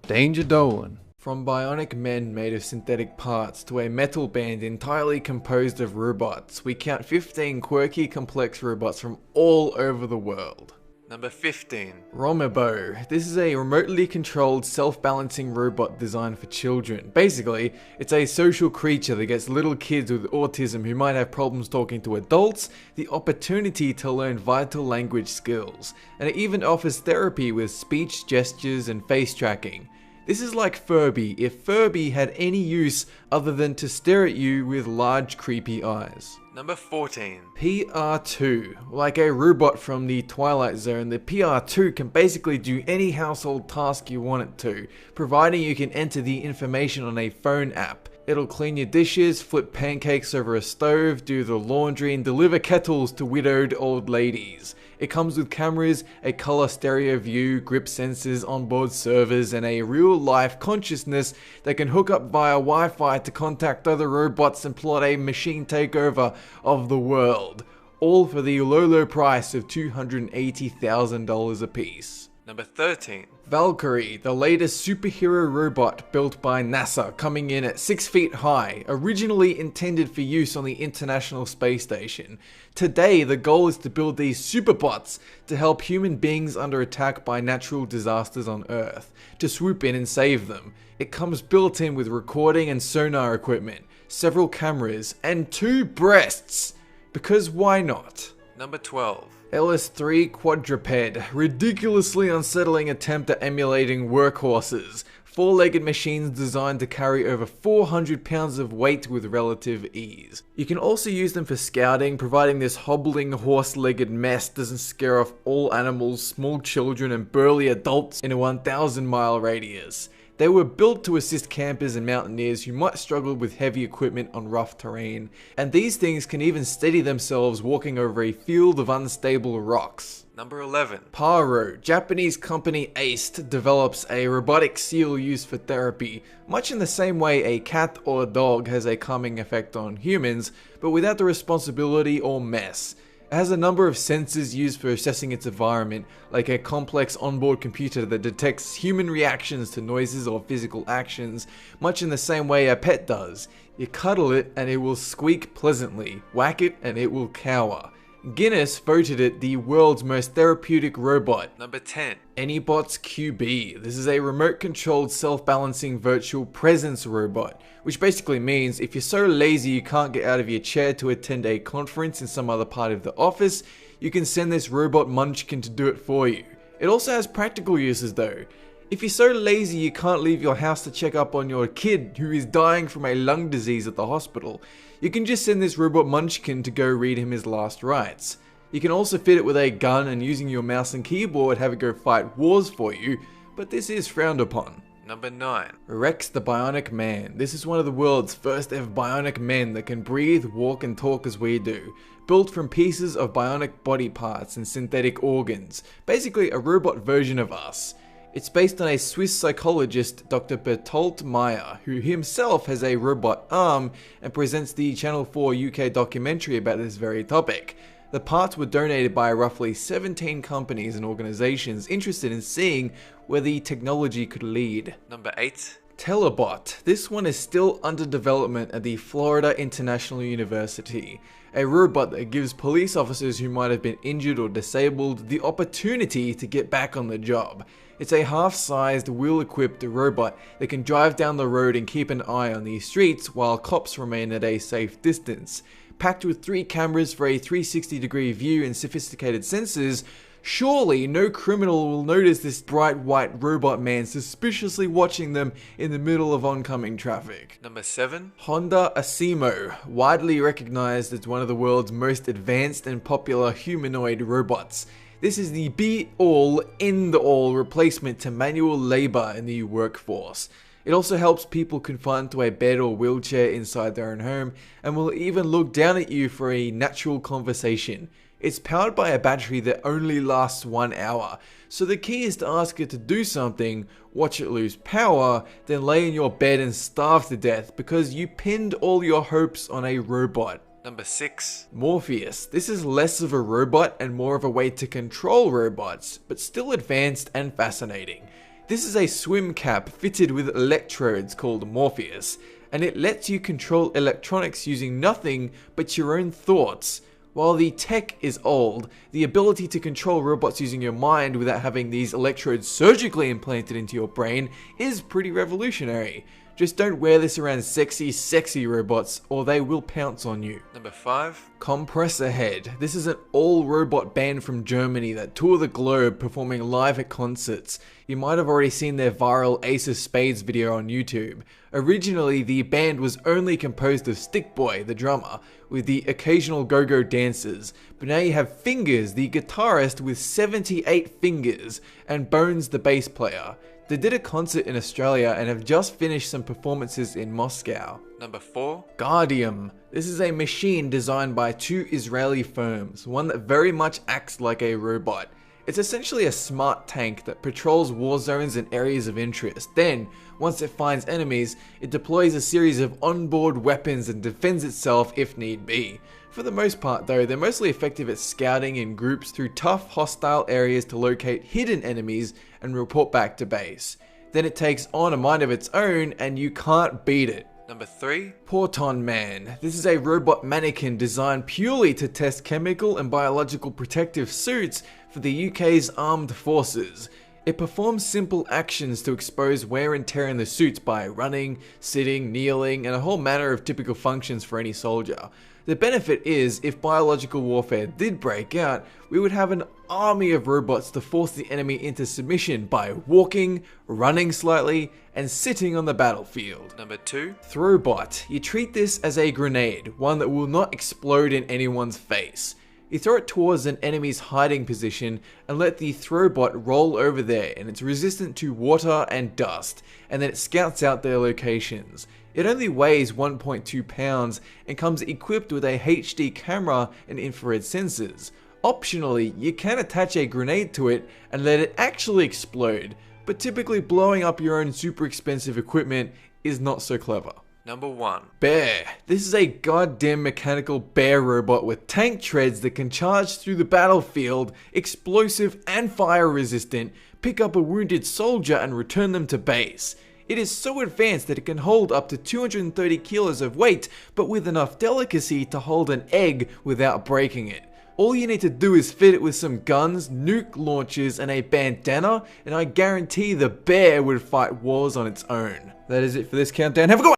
Danger Dolan. From bionic men made of synthetic parts to a metal band entirely composed of robots, we count 15 quirky, complex robots from all over the world. Number 15. Romobo. This is a remotely controlled, self-balancing robot designed for children. Basically, it's a social creature that gets little kids with autism who might have problems talking to adults the opportunity to learn vital language skills, and it even offers therapy with speech, gestures, and face tracking. This is like Furby, if Furby had any use other than to stare at you with large creepy eyes. Number 14. PR2. Like a robot from the Twilight Zone, the PR2 can basically do any household task you want it to, providing you can enter the information on a phone app. It'll clean your dishes, flip pancakes over a stove, do the laundry, and deliver kettles to widowed old ladies. It comes with cameras, a color stereo view, grip sensors, onboard servers, and a real-life consciousness that can hook up via Wi-Fi to contact other robots and plot a machine takeover of the world. All for the low price of $280,000 a piece. Number 13. Valkyrie, the latest superhero robot built by NASA, coming in at 6 feet high, originally intended for use on the International Space Station. Today, the goal is to build these superbots to help human beings under attack by natural disasters on Earth, to swoop in and save them. It comes built in with recording and sonar equipment, several cameras, and 2 breasts. Because why not? Number 12. LS3 Quadruped, ridiculously unsettling attempt at emulating workhorses. 4-legged machines designed to carry over 400 pounds of weight with relative ease. You can also use them for scouting, providing this hobbling horse-legged mess doesn't scare off all animals, small children, and burly adults in a 1,000-mile radius. They were built to assist campers and mountaineers who might struggle with heavy equipment on rough terrain, and these things can even steady themselves walking over a field of unstable rocks. Number 11. Paro. Japanese company ACE develops a robotic seal used for therapy, much in the same way a cat or a dog has a calming effect on humans, but without the responsibility or mess. It has a number of sensors used for assessing its environment, like a complex onboard computer that detects human reactions to noises or physical actions, much in the same way a pet does. You cuddle it and it will squeak pleasantly, whack it and it will cower. Guinness voted it the world's most therapeutic robot. Number 10. Anybots QB. This is a remote-controlled, self-balancing virtual presence robot, which basically means if you're so lazy you can't get out of your chair to attend a conference in some other part of the office, you can send this robot munchkin to do it for you. It also has practical uses though. If you're so lazy you can't leave your house to check up on your kid who is dying from a lung disease at the hospital, you can just send this robot munchkin to go read him his last rites. You can also fit it with a gun and using your mouse and keyboard have it go fight wars for you, but this is frowned upon. Number 9. Rex the Bionic Man. This is one of the world's first ever bionic men that can breathe, walk and talk as we do. Built from pieces of bionic body parts and synthetic organs. Basically a robot version of us. It's based on a Swiss psychologist, Dr. Bertolt Meyer, who himself has a robot arm and presents the Channel 4 UK documentary about this very topic. The parts were donated by roughly 17 companies and organizations interested in seeing where the technology could lead. Number 8. Telebot. This one is still under development at the Florida International University. A robot that gives police officers who might have been injured or disabled the opportunity to get back on the job. It's a half-sized, wheel-equipped robot that can drive down the road and keep an eye on the streets while cops remain at a safe distance. Packed with 3 cameras for a 360-degree view and sophisticated sensors, surely no criminal will notice this bright white robot man suspiciously watching them in the middle of oncoming traffic. Number 7. Honda Asimo, widely recognized as one of the world's most advanced and popular humanoid robots. This is the be-all, end-all replacement to manual labor in the workforce. It also helps people confined to a bed or wheelchair inside their own home and will even look down at you for a natural conversation. It's powered by a battery that only lasts 1 hour, so the key is to ask it to do something, watch it lose power, then lay in your bed and starve to death because you pinned all your hopes on a robot. Number 6. Morpheus. This is less of a robot and more of a way to control robots, but still advanced and fascinating. This is a swim cap fitted with electrodes called Morpheus, and it lets you control electronics using nothing but your own thoughts. While the tech is old, the ability to control robots using your mind without having these electrodes surgically implanted into your brain is pretty revolutionary. Just don't wear this around sexy robots or they will pounce on you. Number 5. Compressor Head. This is an all-robot band from Germany that tour the globe performing live at concerts. You might have already seen their viral Ace of Spades video on YouTube. Originally, the band was only composed of Stickboy, the drummer, with the occasional go-go dancers, but now you have Fingers, the guitarist with 78 fingers, and Bones, the bass player. They did a concert in Australia and have just finished some performances in Moscow. Number 4. Guardium. This is a machine designed by 2 Israeli firms, one that very much acts like a robot. It's essentially a smart tank that patrols war zones and areas of interest. Then, once it finds enemies, it deploys a series of onboard weapons and defends itself if need be. For the most part though, they're mostly effective at scouting in groups through tough hostile areas to locate hidden enemies and report back to base. Then it takes on a mind of its own and you can't beat it. Number 3. Porton Man. This is a robot mannequin designed purely to test chemical and biological protective suits for the UK's armed forces. It performs simple actions to expose wear and tear in the suits by running, sitting, kneeling, and a whole manner of typical functions for any soldier. The benefit is, if biological warfare did break out, we would have an army of robots to force the enemy into submission by walking, running slightly, and sitting on the battlefield. Number 2. Throwbot. You treat this as a grenade, one that will not explode in anyone's face. You throw it towards an enemy's hiding position and let the throwbot roll over there, and it's resistant to water and dust, and then it scouts out their locations. It only weighs 1.2 pounds and comes equipped with a HD camera and infrared sensors. Optionally, you can attach a grenade to it and let it actually explode, but typically blowing up your own super expensive equipment is not so clever. Number 1. Bear. This is a goddamn mechanical bear robot with tank treads that can charge through the battlefield, explosive and fire resistant, pick up a wounded soldier and return them to base. It is so advanced that it can hold up to 230 kilos of weight, but with enough delicacy to hold an egg without breaking it. All you need to do is fit it with some guns, nuke launchers, and a bandana, and I guarantee the bear would fight wars on its own. That is it for this countdown. Have a good one!